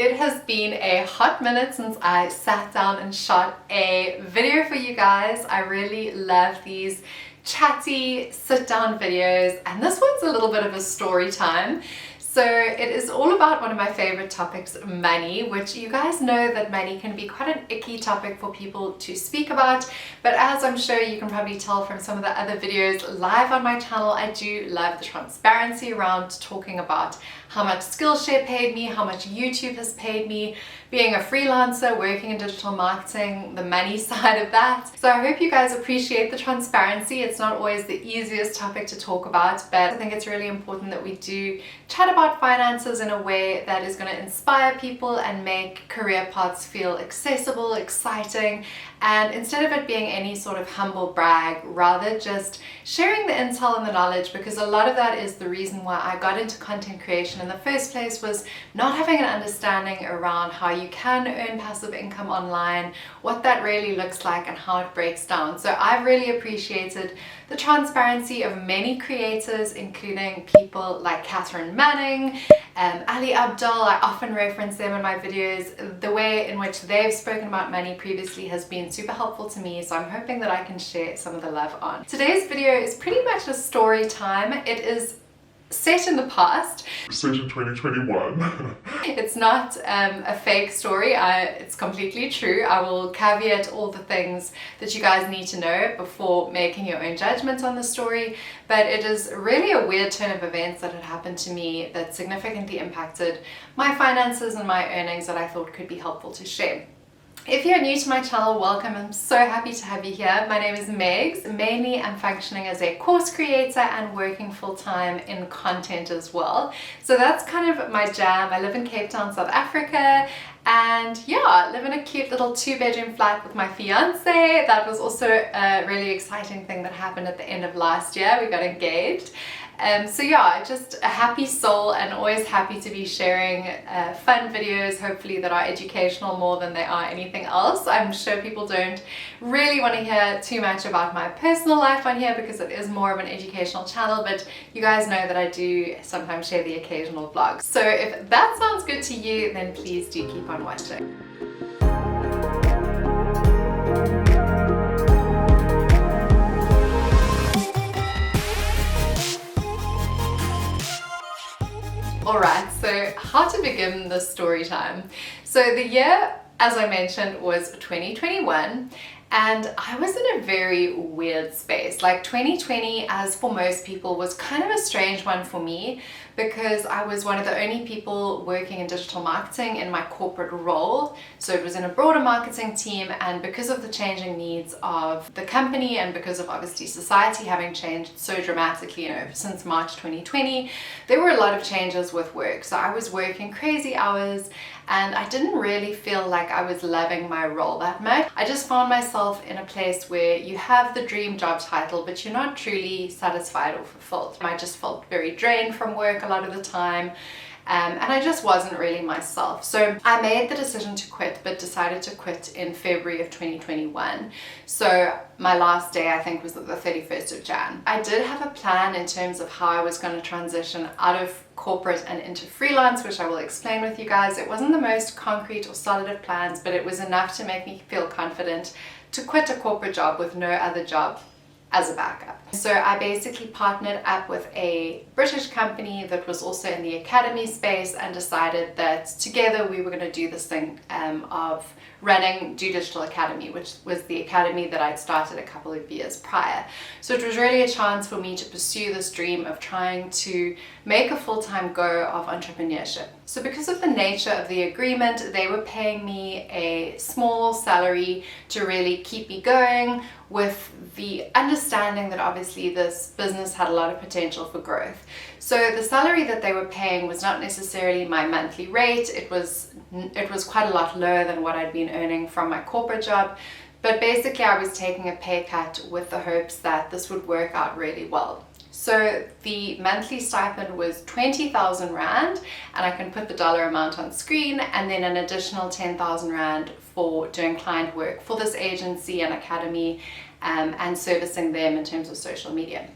It has been a hot minute since I sat down and shot a video for you guys. I really love these chatty sit-down videos, and this one's a little bit of a story time. So it is all about one of my favorite topics, money, which you guys know that money can be quite an icky topic for people to speak about. But as I'm sure you can probably tell from some of the other videos live on my channel, I do love the transparency around talking about how much Skillshare paid me, how much YouTube has paid me, being a freelancer, working in digital marketing, the money side of that. So I hope you guys appreciate the transparency. It's not always the easiest topic to talk about, but I think it's really important that we do chat about finances in a way that is going to inspire people and make career paths feel accessible, exciting, and instead of it being any sort of humble brag, rather just sharing the intel and the knowledge, because a lot of that is the reason why I got into content creation in the first place, was not having an understanding around how you can earn passive income online, what that really looks like and how it breaks down. So I've really appreciated the transparency of many creators, including people like Catherine Manning, Ali Abdul. I often reference them in my videos. The way in which they've spoken about money previously has been super helpful to me, so I'm hoping that I can share some of the love on. Today's video is pretty much a story time. It is set in the past. Set in 2021. It's not a fake story. It's completely true. I will caveat all the things that you guys need to know before making your own judgment on the story, but it is really a weird turn of events that had happened to me that significantly impacted my finances and my earnings that I thought could be helpful to share. If you're new to my channel, welcome. I'm so happy to have you here. My name is Megs. Mainly I'm functioning as a course creator and working full-time in content as well. So that's kind of my jam. I live in Cape Town, South Africa, and yeah, I live in a cute little 2-bedroom flat with my fiance. That was also a really exciting thing that happened at the end of last year. We got engaged. So yeah, just a happy soul and always happy to be sharing fun videos, hopefully that are educational more than they are anything else. I'm sure people don't really want to hear too much about my personal life on here because it is more of an educational channel, but you guys know that I do sometimes share the occasional vlog. So if that sounds good to you, then please do keep on watching. Alright, so how to begin this story time. So the year, as I mentioned, was 2021, and I was in a very weird space. Like 2020, as for most people, was kind of a strange one for me because I was one of the only people working in digital marketing in my corporate role. So it was in a broader marketing team, and because of the changing needs of the company and because of obviously society having changed so dramatically, since March 2020, there were a lot of changes with work. So I was working crazy hours and I didn't really feel like I was loving my role that much. I just found myself in a place where you have the dream job title, but you're not truly satisfied or fulfilled. I just felt very drained from work a lot of the time. And I just wasn't really myself. So I made the decision to quit, but decided to quit in February of 2021. So my last day, I think, was the 31st of Jan. I did have a plan in terms of how I was going to transition out of corporate and into freelance, which I will explain with you guys. It wasn't the most concrete or solid of plans, but it was enough to make me feel confident to quit a corporate job with no other job as a backup. So I basically partnered up with a British company that was also in the academy space and decided that together we were going to do this thing of running Do Digital Academy, which was the academy that I'd started a couple of years prior. So it was really a chance for me to pursue this dream of trying to make a full-time go of entrepreneurship. So because of the nature of the agreement, they were paying me a small salary to really keep me going, with the understanding that obviously this business had a lot of potential for growth. So the salary that they were paying was not necessarily my monthly rate. It was quite a lot lower than what I'd been earning from my corporate job. But basically I was taking a pay cut with the hopes that this would work out really well. So the monthly stipend was 20,000 Rand, and I can put the dollar amount on screen, and then an additional 10,000 Rand for doing client work for this agency and academy and servicing them in terms of social media.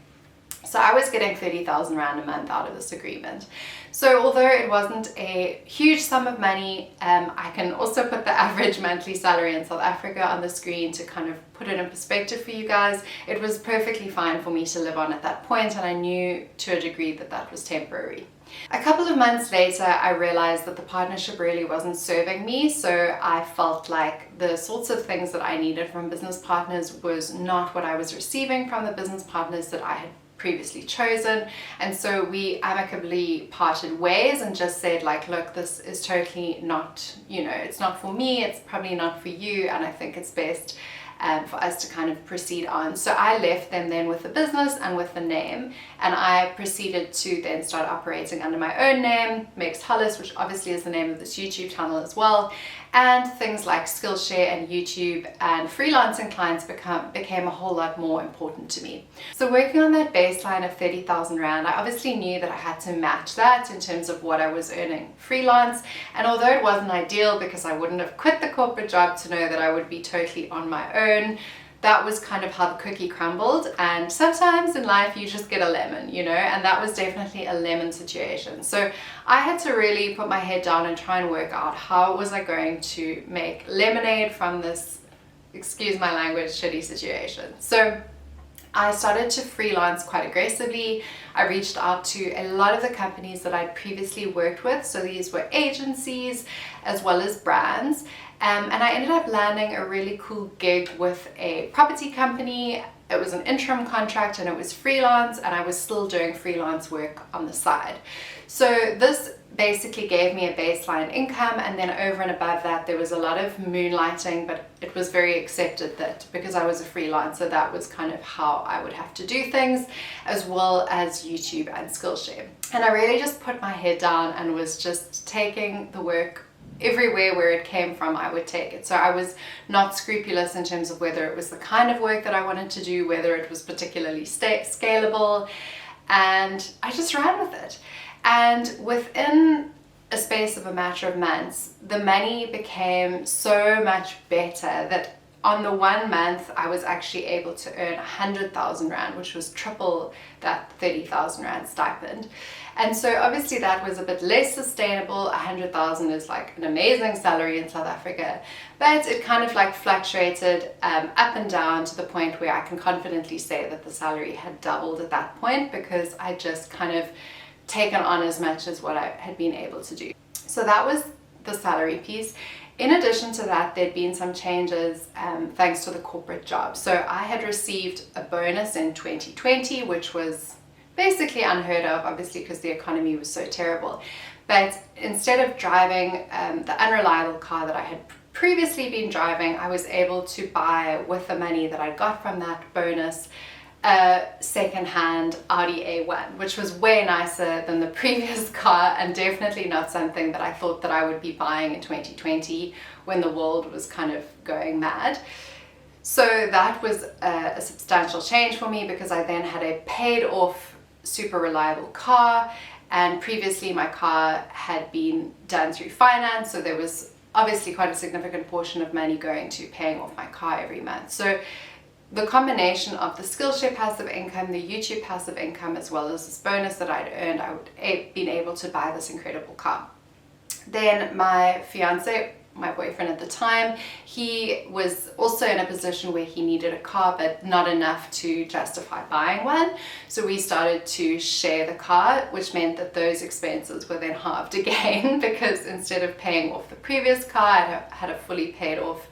So I was getting 30,000 Rand a month out of this agreement. So although it wasn't a huge sum of money, I can also put the average monthly salary in South Africa on the screen to kind of put it in perspective for you guys. It was perfectly fine for me to live on at that point, and I knew to a degree that that was temporary. A couple of months later, I realized that the partnership really wasn't serving me, so I felt like the sorts of things that I needed from business partners was not what I was receiving from the business partners that I had previously chosen. And so we amicably parted ways and just said, like, look, this is totally not, it's not for me, it's probably not for you, and I think it's best for us to kind of proceed on. So I left them then with the business and with the name, and I proceeded to then start operating under my own name, Megs Hollis, which obviously is the name of this YouTube channel as well. And things like Skillshare and YouTube and freelancing clients became a whole lot more important to me. So working on that baseline of 30,000 Rand, I obviously knew that I had to match that in terms of what I was earning freelance. And although it wasn't ideal because I wouldn't have quit the corporate job to know that I would be totally on my own, that was kind of how the cookie crumbled. And sometimes in life you just get a lemon, and that was definitely a lemon situation. So I had to really put my head down and try and work out how was I going to make lemonade from this, excuse my language, shitty situation. So I started to freelance quite aggressively. I reached out to a lot of the companies that I'd previously worked with. So these were agencies as well as brands. And I ended up landing a really cool gig with a property company. It was an interim contract and it was freelance, and I was still doing freelance work on the side. So this basically gave me a baseline income, and then over and above that there was a lot of moonlighting, but it was very accepted that because I was a freelancer, that was kind of how I would have to do things, as well as YouTube and Skillshare. And I really just put my head down and was just taking the work everywhere where it came from. I would take it. So I was not scrupulous in terms of whether it was the kind of work that I wanted to do, whether it was particularly scalable, and I just ran with it. And within a space of a matter of months, the money became so much better that on the 1 month I was actually able to earn 100,000 Rand, which was triple that 30,000 Rand stipend. And so obviously that was a bit less sustainable. 100,000 is like an amazing salary in South Africa, but it kind of like fluctuated up and down to the point where I can confidently say that the salary had doubled at that point, because I just kind of taken on as much as what I had been able to do. So that was the salary piece. In addition to that, there'd been some changes thanks to the corporate job. So I had received a bonus in 2020, which was basically unheard of, obviously, because the economy was so terrible. But instead of driving the unreliable car that I had previously been driving, I was able to buy, with the money that I got from that bonus, a second-hand Audi A1, which was way nicer than the previous car, and definitely not something that I thought that I would be buying in 2020 when the world was kind of going mad. So that was a substantial change for me, because I then had a paid off super reliable car, and previously my car had been done through finance, so there was obviously quite a significant portion of money going to paying off my car every month. So the combination of the Skillshare passive income, the YouTube passive income, as well as this bonus that I'd earned, I would been able to buy this incredible car. Then my fiance, my boyfriend at the time, he was also in a position where he needed a car, but not enough to justify buying one. So we started to share the car, which meant that those expenses were then halved again, because instead of paying off the previous car, I had a fully paid off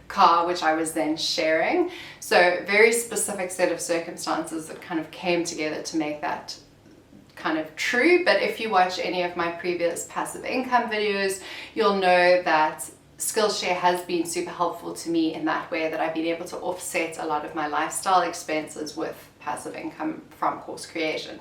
car, which I was then sharing. So very specific set of circumstances that kind of came together to make that kind of true. But if you watch any of my previous passive income videos, you'll know that Skillshare has been super helpful to me in that way, that I've been able to offset a lot of my lifestyle expenses with passive income from course creation.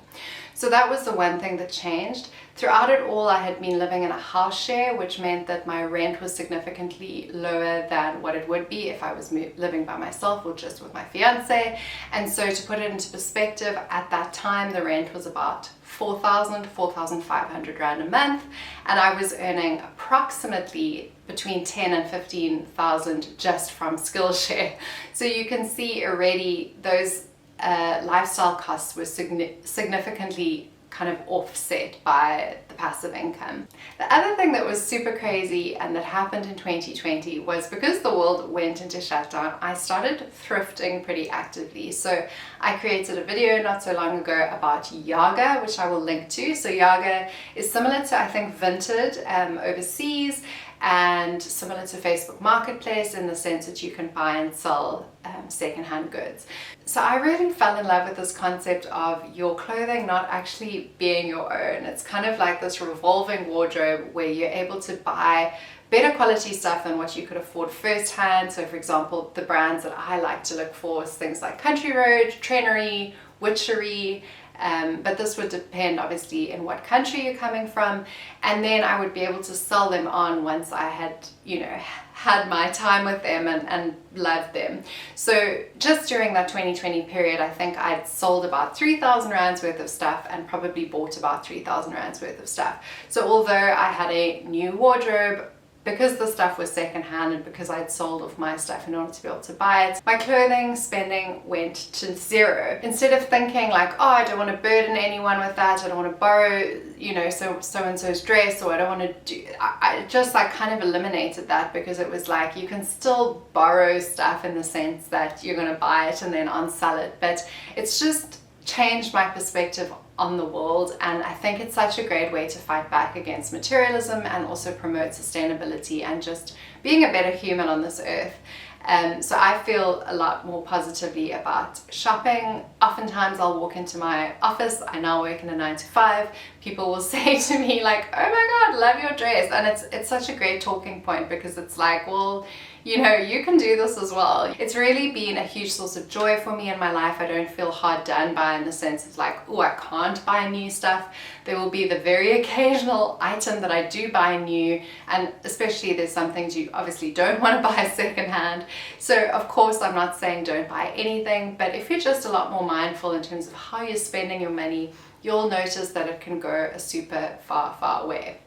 So that was the one thing that changed. Throughout it all, I had been living in a house share, which meant that my rent was significantly lower than what it would be if I was living by myself or just with my fiance. And so to put it into perspective, at that time the rent was about 4,500 Rand a month, and I was earning approximately between 10 and 15,000 just from Skillshare. So you can see already those lifestyle costs were significantly kind of offset by the passive income. The other thing that was super crazy and that happened in 2020 was because the world went into shutdown, I started thrifting pretty actively. So I created a video not so long ago about Yaga, which I will link to. So Yaga is similar to, I think, Vinted overseas, and similar to Facebook Marketplace in the sense that you can buy and sell secondhand goods. So I really fell in love with this concept of your clothing not actually being your own. It's kind of like this revolving wardrobe where you're able to buy better quality stuff than what you could afford firsthand. So for example, the brands that I like to look for is things like Country Road, Trenery, Witchery, but this would depend obviously in what country you're coming from, and then I would be able to sell them on once I had, you know, had my time with them and loved them. So just during that 2020 period, I think I'd sold about 3,000 rands worth of stuff and probably bought about 3,000 rands worth of stuff. So although I had a new wardrobe, because the stuff was secondhand and because I'd sold off my stuff in order to be able to buy it, my clothing spending went to zero. Instead of thinking like, oh, I don't want to burden anyone with that, I don't want to borrow, you know, so-and-so's dress, or I don't want to do, I just like kind of eliminated that, because it was like, you can still borrow stuff in the sense that you're going to buy it and then unsell it, but it's just changed my perspective on the world, and I think it's such a great way to fight back against materialism and also promote sustainability and just being a better human on this earth. So I feel a lot more positively about shopping. Oftentimes I'll walk into my office, I now work in a 9-to-5, people will say to me like, oh my god, love your dress, and it's such a great talking point, because it's like, well, you know, you can do this as well. It's really been a huge source of joy for me in my life. I don't feel hard done by in the sense of like, oh, I can't buy new stuff. There will be the very occasional item that I do buy new, and especially there's some things you obviously don't want to buy secondhand. So of course I'm not saying don't buy anything, but if you're just a lot more mindful in terms of how you're spending your money, you'll notice that it can go a super far way.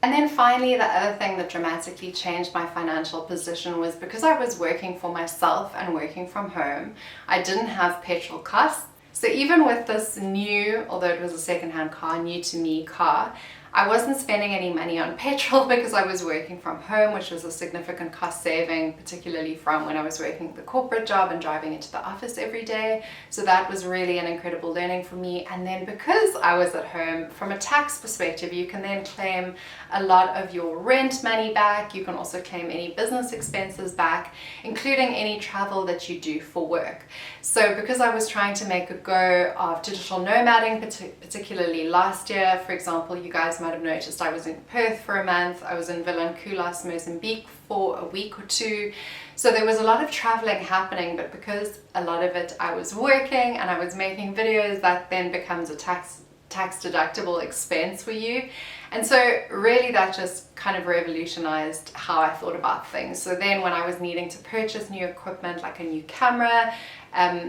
And then finally, the other thing that dramatically changed my financial position was because I was working for myself and working from home, I didn't have petrol costs. So even with this new, although it was a secondhand car, new to me car, I wasn't spending any money on petrol because I was working from home, which was a significant cost saving, particularly from when I was working the corporate job and driving into the office every day. So that was really an incredible learning for me. And then because I was at home, from a tax perspective, you can then claim a lot of your rent money back. You can also claim any business expenses back, including any travel that you do for work. So because I was trying to make a go of digital nomading, particularly last year, for example, you guys might have noticed I was in Perth for a month, I was in Vilanculos, Mozambique for a week or two. So there was a lot of traveling happening, but because a lot of it I was working and I was making videos, that then becomes a tax deductible expense for you. And so really that just kind of revolutionized how I thought about things. So then when I was needing to purchase new equipment like a new camera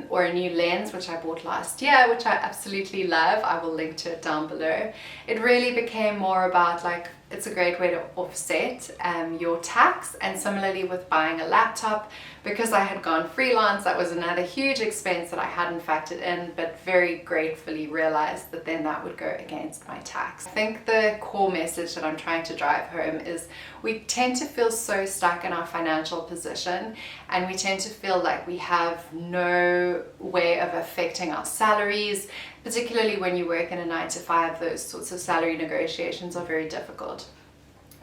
or a new lens, which I bought last year, which I absolutely love, I will link to it down below, it really became more about like, it's a great way to offset your tax. And similarly with buying a laptop, because I had gone freelance, that was another huge expense that I hadn't factored in, but very gratefully realized that then that would go against my tax. I think the core message that I'm trying to drive home is we tend to feel so stuck in our financial position, and we tend to feel like we have no way of affecting our salaries, particularly when you work in a 9-to-5, those sorts of salary negotiations are very difficult.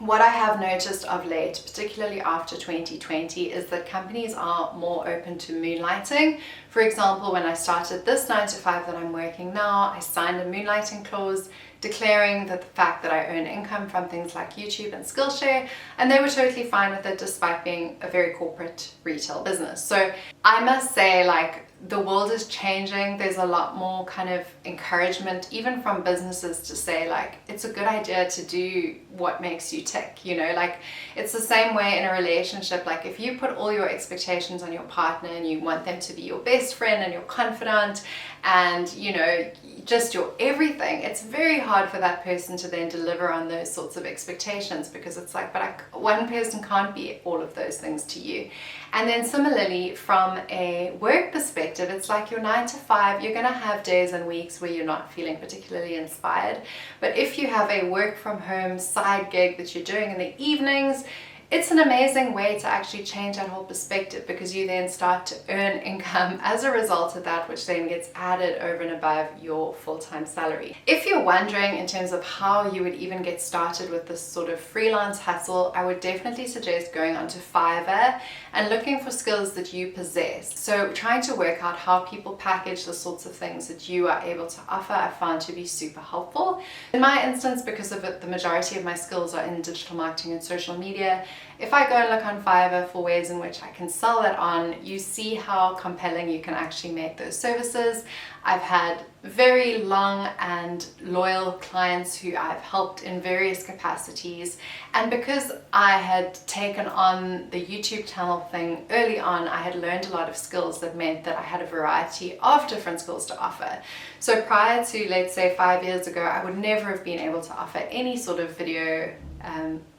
What I have noticed of late, particularly after 2020, is that companies are more open to moonlighting. For example, when I started this 9-to-5 that I'm working now, I signed a moonlighting clause declaring that the fact that I earn income from things like YouTube and Skillshare, and they were totally fine with it despite being a very corporate retail business. So I must say, like, the world is changing. There's a lot more kind of encouragement even from businesses to say like, it's a good idea to do what makes you tick, you know, like it's the same way in a relationship. Like if you put all your expectations on your partner and you want them to be your best friend and your confidant and just your everything, it's very hard for that person to then deliver on those sorts of expectations, because it's like, but one person can't be all of those things to you. And then similarly, from a work perspective, it's like your 9 to 5, you're going to have days and weeks where you're not feeling particularly inspired. But if you have a work from home side gig that you're doing in the evenings, it's an amazing way to actually change that whole perspective, because you then start to earn income as a result of that, which then gets added over and above your full-time salary. If you're wondering in terms of how you would even get started with this sort of freelance hustle, I would definitely suggest going onto Fiverr and looking for skills that you possess. So trying to work out how people package the sorts of things that you are able to offer, I found to be super helpful. In my instance, because of it, the majority of my skills are in digital marketing and social media. If I go and look on Fiverr for ways in which I can sell that on, you see how compelling you can actually make those services. I've had very long and loyal clients who I've helped in various capacities, and because I had taken on the YouTube channel thing early on, I had learned a lot of skills that meant that I had a variety of different skills to offer. So prior to, let's say, 5 years ago, I would never have been able to offer any sort of video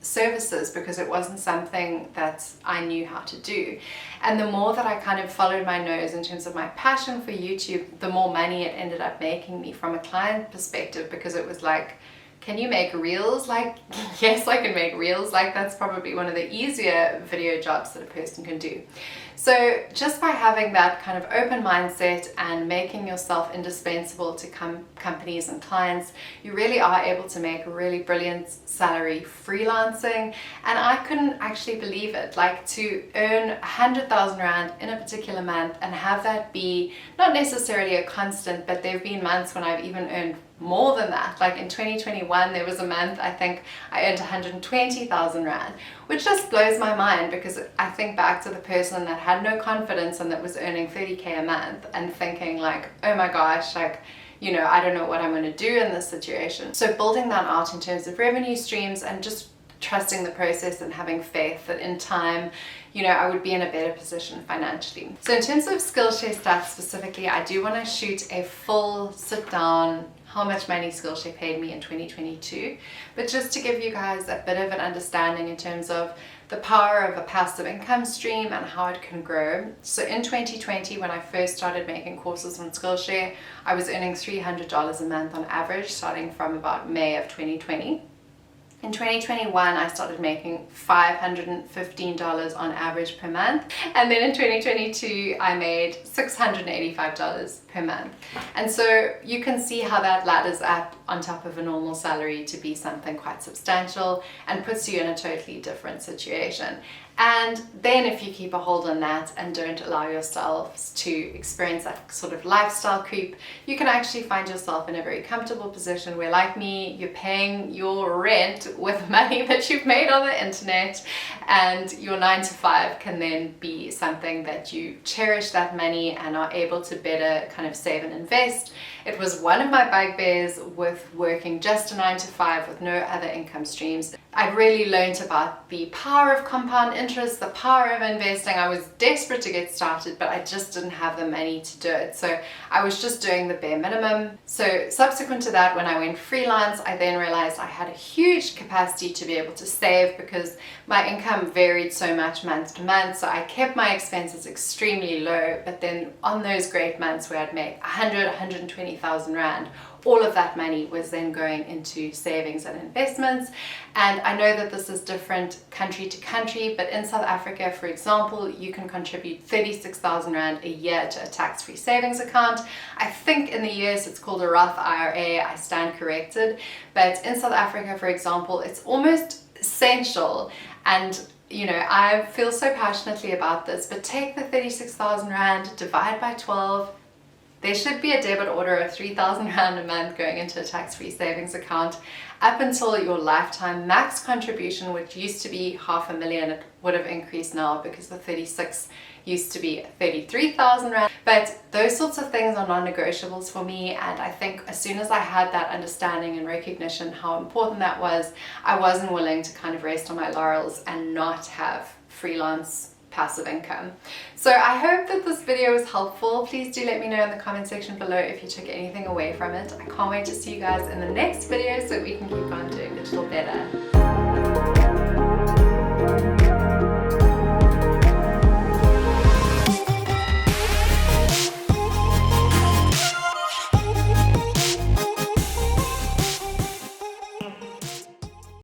services, because it wasn't something that I knew how to do. And the more that I kind of followed my nose in terms of my passion for YouTube, the more money it ended up making me from a client perspective, because it was like, can you make reels? Like, yes, I can make reels. Like, that's probably one of the easier video jobs that a person can do. So just by having that kind of open mindset and making yourself indispensable to companies and clients, you really are able to make a really brilliant salary freelancing. And I couldn't actually believe it, like to earn 100,000 Rand in a particular month and have that be not necessarily a constant, but there have been months when I've even earned more than that. Like in 2021, there was a month I think I earned 120,000 Rand, which just blows my mind, because I think back to the person that had no confidence and that was earning 30k a month and thinking like, oh my gosh, like, I don't know what I'm going to do in this situation. So building that out in terms of revenue streams and just trusting the process and having faith that in time, I would be in a better position financially. So in terms of Skillshare stats specifically, I do want to shoot a full sit down how much money Skillshare paid me in 2022, but just to give you guys a bit of an understanding in terms of the power of a passive income stream and how it can grow. So in 2020, when I first started making courses on Skillshare, I was earning $300 a month on average, starting from about May of 2020. In 2021, I started making $515 on average per month. And then in 2022, I made $685 per month. And so you can see how that ladders up on top of a normal salary to be something quite substantial and puts you in a totally different situation. And then if you keep a hold on that and don't allow yourselves to experience that sort of lifestyle creep, you can actually find yourself in a very comfortable position where, like me, you're paying your rent with money that you've made on the internet, and your 9 to 5 can then be something that you cherish that money and are able to better kind of save and invest. It was one of my bugbears with working just a 9 to 5 with no other income streams. I really learned about the power of compound interest, the power of investing. I was desperate to get started, but I just didn't have the money to do it. So I was just doing the bare minimum. So subsequent to that, when I went freelance, I then realized I had a huge capacity to be able to save, because my income varied so much month to month. So I kept my expenses extremely low, but then on those great months where I'd make 120,000 Rand, all of that money was then going into savings and investments. And I know that this is different country to country, but in South Africa, for example, you can contribute 36,000 Rand a year to a tax-free savings account. I think in the US it's called a Roth IRA, I stand corrected. But in South Africa, for example, it's almost essential. And I feel so passionately about this, but take the 36,000 Rand, divide by 12, there should be a debit order of 3,000 Rand a month going into a tax-free savings account up until your lifetime max contribution, which used to be 500,000. It would have increased now because the 36 used to be 33,000 Rand. But those sorts of things are non-negotiables for me, and I think as soon as I had that understanding and recognition how important that was, I wasn't willing to kind of rest on my laurels and not have freelance passive income. So I hope that this video was helpful. Please do let me know in the comment section below if you took anything away from it. I can't wait to see you guys in the next video so we can keep on doing a little better.